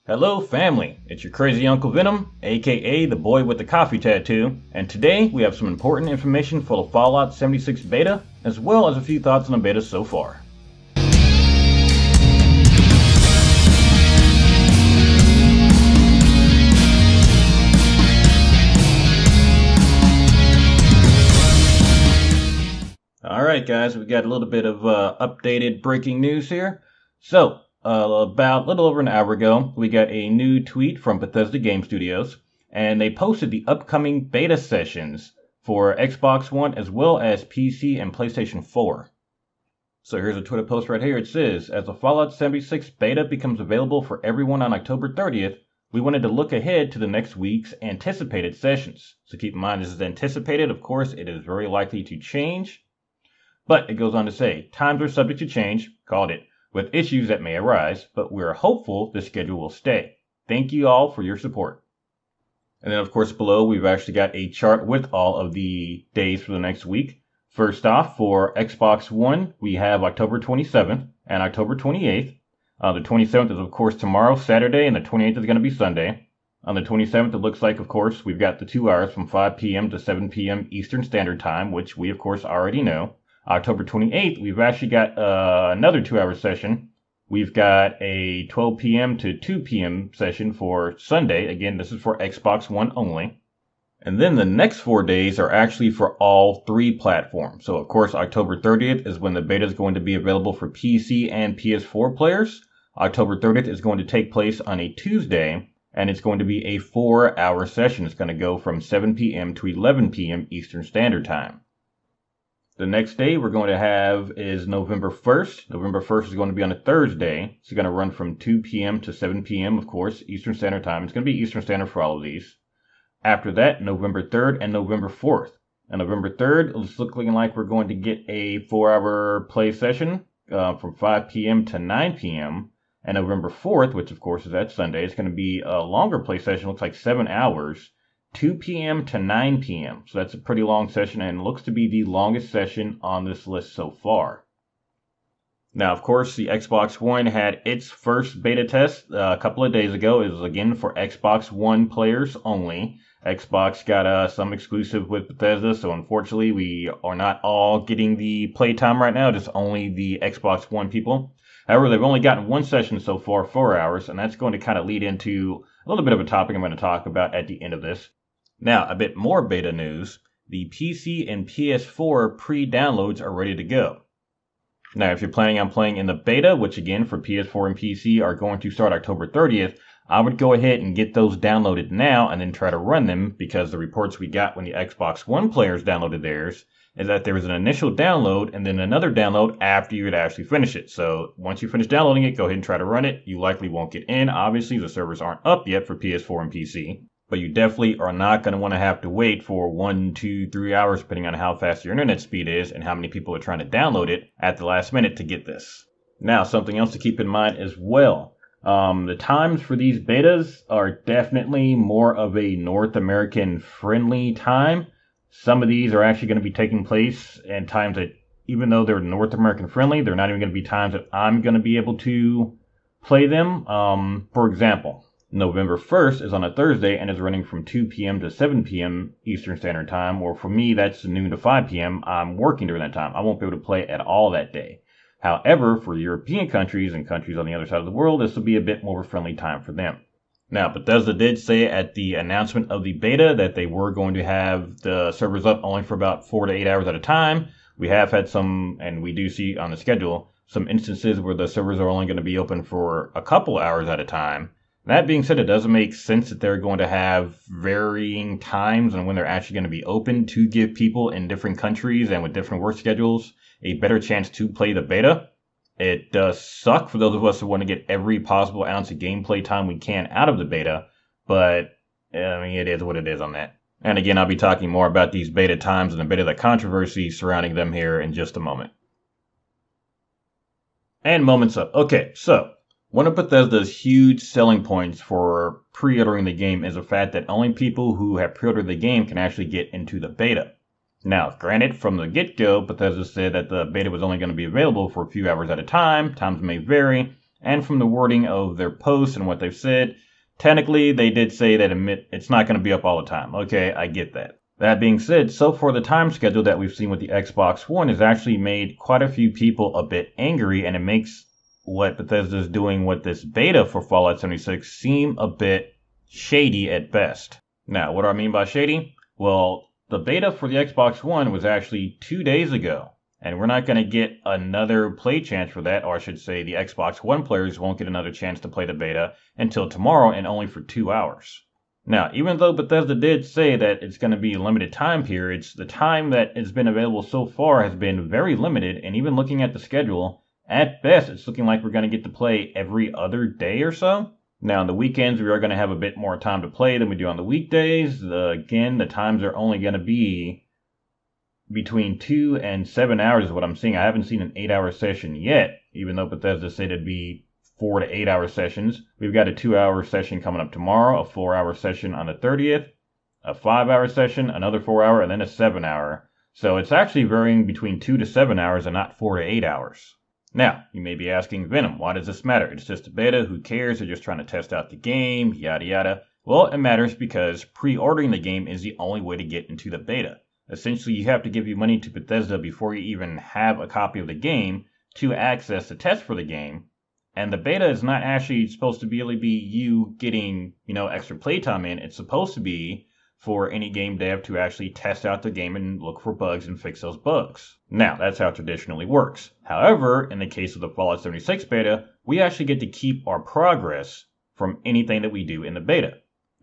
Hello family, it's your crazy Uncle Venom, aka the boy with the coffee tattoo, and today we have some important information for the Fallout 76 beta, as well as a few thoughts on the beta so far. Alright guys, we got a little bit of updated breaking news here. So, about a little over an hour ago, we got a new tweet from Bethesda Game Studios, and they posted the upcoming beta sessions for Xbox One as well as PC and PlayStation 4. So here's a Twitter post right here. It says, as the Fallout 76 beta becomes available for everyone on October 30th, we wanted to look ahead to the next week's anticipated sessions. So keep in mind this is anticipated. Of course, it is very likely to change. But it goes on to say, times are subject to change, called it, with issues that may arise, but we're hopeful the schedule will stay. Thank you all for your support. And then of course below we've actually got a chart with all of the days for the next week. First off, for Xbox One, we have October 27th and October 28th. The 27th is of course tomorrow, Saturday, and the 28th is going to be Sunday. On the 27th, it looks like, of course, we've got the 2 hours from 5 p.m. to 7 p.m. Eastern Standard Time, which we of course already know. October 28th, we've actually got another 2-hour session. We've got a 12 p.m. to 2 p.m. session for Sunday. Again, this is for Xbox One only. And then the next 4 days are actually for all 3 platforms. So, of course, October 30th is when the beta is going to be available for PC and PS4 players. October 30th is going to take place on a Tuesday, and it's going to be a 4-hour session. It's going to go from 7 p.m. to 11 p.m. Eastern Standard Time. The next day we're going to have is November 1st. November 1st is going to be on a Thursday. It's going to run from 2 p.m. to 7 p.m., of course, Eastern Standard Time. It's going to be Eastern Standard for all of these. After that, November 3rd and November 4th. And November 3rd, it's looking like we're going to get a 4-hour play session from 5 p.m. to 9 p.m. And November 4th, which of course is that Sunday, it's going to be a longer play session, looks like 7 hours. 2 p.m. to 9 p.m. So that's a pretty long session and looks to be the longest session on this list so far. Now, of course, the Xbox One had its first beta test a couple of days ago. It was again for Xbox One players only. Xbox got some exclusive with Bethesda, so unfortunately we are not all getting the playtime right now, just only the Xbox One people. However, they've only gotten one session so far, 4 hours, and that's going to kind of lead into a little bit of a topic I'm going to talk about at the end of this. Now, a bit more beta news. The PC and PS4 pre-downloads are ready to go. Now, if you're planning on playing in the beta, which again for PS4 and PC are going to start October 30th, I would go ahead and get those downloaded now and then try to run them, because the reports we got when the Xbox One players downloaded theirs is that there was an initial download and then another download after you had actually finished it. So once you finish downloading it, go ahead and try to run it. You likely won't get in. Obviously, the servers aren't up yet for PS4 and PC. But you definitely are not going to want to have to wait for 1, 2, 3 hours, depending on how fast your internet speed is and how many people are trying to download it at the last minute to get this. Now, something else to keep in mind as well. The times for these betas are definitely more of a North American friendly time. Some of these are actually going to be taking place in times that, even though they're North American friendly, they're not even going to be times that I'm going to be able to play them. For example, November 1st is on a Thursday and is running from 2 p.m. to 7 p.m. Eastern Standard Time, or for me, that's noon to 5 p.m. I'm working during that time. I won't be able to play at all that day. However, for European countries and countries on the other side of the world, this will be a bit more of a friendly time for them. Now, Bethesda did say at the announcement of the beta that they were going to have the servers up only for about 4 to 8 hours at a time. We have had some, and we do see on the schedule, some instances where the servers are only going to be open for a couple hours at a time. That being said, it doesn't make sense that they're going to have varying times on when they're actually going to be open to give people in different countries and with different work schedules a better chance to play the beta. It does suck for those of us who want to get every possible ounce of gameplay time we can out of the beta, but I mean, it is what it is on that. And again, I'll be talking more about these beta times and a bit of the controversy surrounding them here in just a moment. And moments up. Okay, so one of Bethesda's huge selling points for pre-ordering the game is the fact that only people who have pre-ordered the game can actually get into the beta. Now, granted, from the get-go, Bethesda said that the beta was only going to be available for a few hours at a time. Times may vary. And from the wording of their posts and what they've said, technically they did say that it's not going to be up all the time. Okay, I get that. That being said, so far the time schedule that we've seen with the Xbox One has actually made quite a few people a bit angry, and it makes what Bethesda's doing with this beta for Fallout 76 seem a bit shady at best. Now, what do I mean by shady? Well, the beta for the Xbox One was actually 2 days ago, and we're not going to get another play chance for that, or I should say the Xbox One players won't get another chance to play the beta until tomorrow and only for 2 hours. Now, even though Bethesda did say that it's going to be limited time periods, the time that has been available so far has been very limited, and even looking at the schedule, at best it's looking like we're going to get to play every other day or so. Now, on the weekends, we are going to have a bit more time to play than we do on the weekdays. Again, the times are only going to be between 2 and 7 hours is what I'm seeing. I haven't seen an 8-hour session yet, even though Bethesda said it'd be 4 to 8 hour sessions. We've got a 2-hour session coming up tomorrow, a 4-hour session on the 30th, a 5-hour session, another 4-hour, and then a 7-hour. So it's actually varying between 2 to 7 hours and not 4 to 8 hours. Now, you may be asking, Venom, why does this matter? It's just a beta, who cares? They're just trying to test out the game, yada yada. Well, it matters because pre-ordering the game is the only way to get into the beta. Essentially, you have to give your money to Bethesda before you even have a copy of the game to access the test for the game. And the beta is not actually supposed to really be you getting, extra playtime in. It's supposed to be for any game dev to actually test out the game and look for bugs and fix those bugs. Now, that's how it traditionally works. However, in the case of the Fallout 76 beta, we actually get to keep our progress from anything that we do in the beta.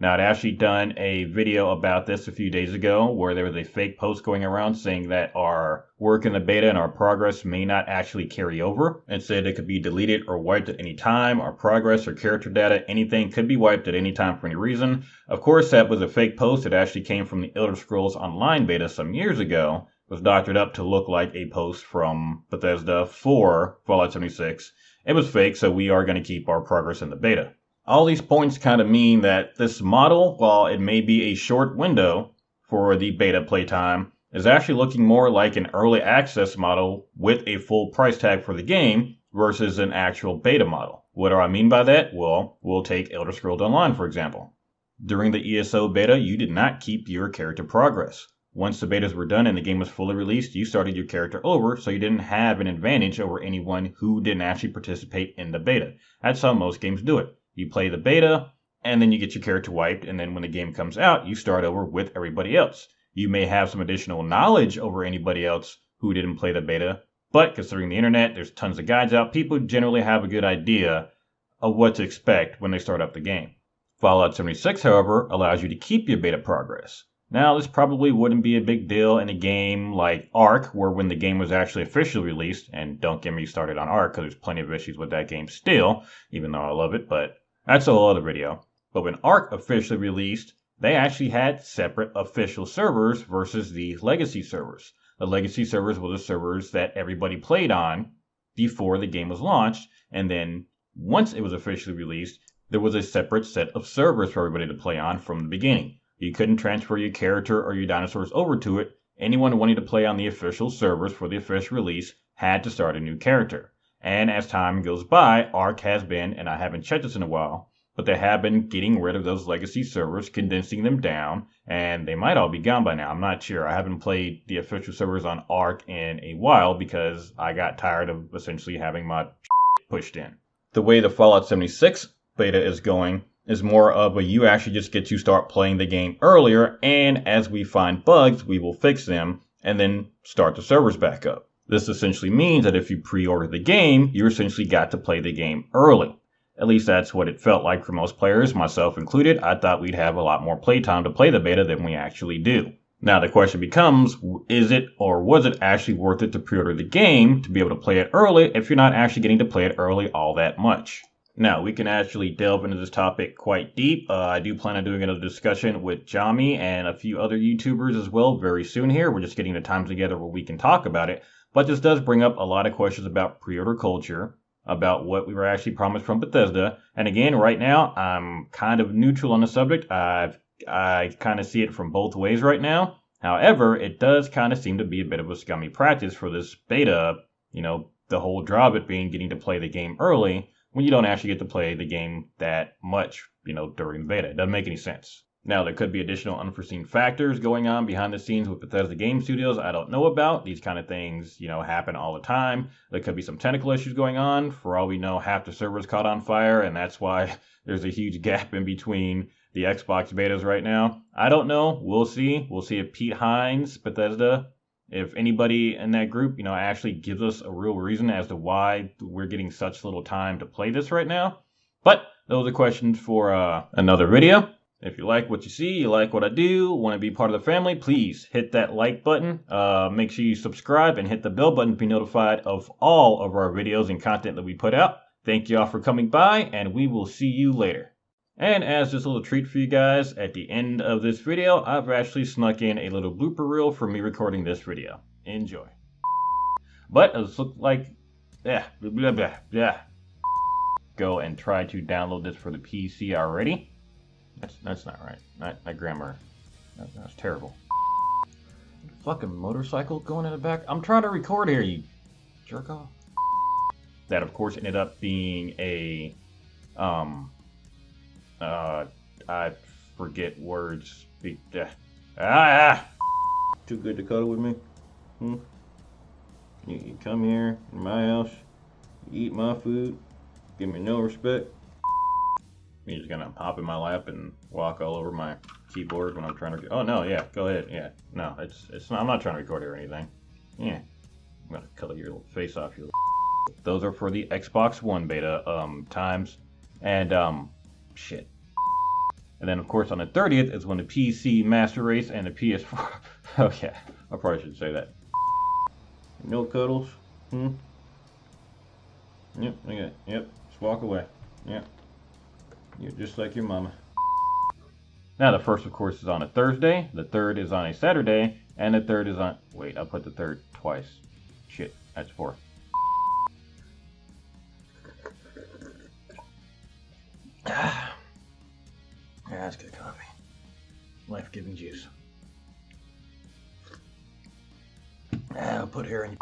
Now, I'd actually done a video about this a few days ago where there was a fake post going around saying that our work in the beta and our progress may not actually carry over. It said it could be deleted or wiped at any time. Our progress or character data, anything could be wiped at any time for any reason. Of course, that was a fake post. It actually came from the Elder Scrolls Online beta some years ago. It was doctored up to look like a post from Bethesda for Fallout 76. It was fake, so we are going to keep our progress in the beta. All these points kind of mean that this model, while it may be a short window for the beta playtime, is actually looking more like an early access model with a full price tag for the game versus an actual beta model. What do I mean by that? Well, we'll take Elder Scrolls Online, for example. During the ESO beta, you did not keep your character progress. Once the betas were done and the game was fully released, you started your character over, so you didn't have an advantage over anyone who didn't actually participate in the beta. That's how most games do it. You play the beta, and then you get your character wiped, and then when the game comes out, you start over with everybody else. You may have some additional knowledge over anybody else who didn't play the beta, but considering the internet, there's tons of guides out, people generally have a good idea of what to expect when they start up the game. Fallout 76, however, allows you to keep your beta progress. Now, this probably wouldn't be a big deal in a game like Ark, where when the game was actually officially released, and don't get me started on Ark, because there's plenty of issues with that game still, even though I love it, but that's a whole other video. But when Ark officially released, they actually had separate official servers versus the legacy servers. The legacy servers were the servers that everybody played on before the game was launched, and then once it was officially released, there was a separate set of servers for everybody to play on from the beginning. You couldn't transfer your character or your dinosaurs over to it. Anyone wanting to play on the official servers for the official release had to start a new character. And as time goes by, Ark has been, and I haven't checked this in a while, but they have been getting rid of those legacy servers, condensing them down, and they might all be gone by now. I'm not sure. I haven't played the official servers on Ark in a while because I got tired of essentially having my pushed in. The way the Fallout 76 beta is going is more of a you actually just get to start playing the game earlier, and as we find bugs, we will fix them and then start the servers back up. This essentially means that if you pre-order the game, you essentially got to play the game early. At least that's what it felt like for most players, myself included. I thought we'd have a lot more playtime to play the beta than we actually do. Now the question becomes, is it or was it actually worth it to pre-order the game to be able to play it early if you're not actually getting to play it early all that much? Now, we can actually delve into this topic quite deep. I do plan on doing another discussion with Jami and a few other YouTubers as well very soon here. We're just getting the time together where we can talk about it. But this does bring up a lot of questions about pre-order culture, about what we were actually promised from Bethesda. And again, right now, I'm kind of neutral on the subject. I kind of see it from both ways right now. However, it does kind of seem to be a bit of a scummy practice for this beta, the whole draw of it being getting to play the game early, when you don't actually get to play the game that much, during the beta. It doesn't make any sense. Now, there could be additional unforeseen factors going on behind the scenes with Bethesda Game Studios I don't know about. These kind of things, happen all the time. There could be some technical issues going on. For all we know, half the servers caught on fire, and that's why there's a huge gap in between the Xbox betas right now. I don't know. We'll see. We'll see if Pete Hines, Bethesda, if anybody in that group, actually gives us a real reason as to why we're getting such little time to play this right now. But those are questions for another video. If you like what you see, you like what I do, want to be part of the family, please hit that like button. Make sure you subscribe and hit the bell button to be notified of all of our videos and content that we put out. Thank you all for coming by, and we will see you later. And as just a little treat for you guys, at the end of this video, I've actually snuck in a little blooper reel for me recording this video. Enjoy. But it looks like, go and try to download this for the PC already. That's not right. Not grammar. That's terrible. Fucking motorcycle going in the back. I'm trying to record here, you jerk off. That of course ended up being a I forget words. Too good to cuddle with me? You come here in my house, you eat my food, give me no respect. You're just gonna hop in my lap and walk all over my keyboard when I'm trying to. Oh no, yeah, go ahead. Yeah, no, it's not. I'm not trying to record here or anything. Yeah, I'm gonna color your little face off. Your little... Those are for the Xbox One beta times, and shit. And then of course on the 30th is when the PC Master Race and the PS4. Oh yeah, I probably should say that. No cuddles. Yep. Okay. Yep. Just walk away. Yep. You're just like your mama. Now the first of course is on a Thursday, the third is on a Saturday, and the third is on... Wait, I put the third twice. Shit, that's 4. Yeah, that's good coffee. Life-giving juice. I'll put her in...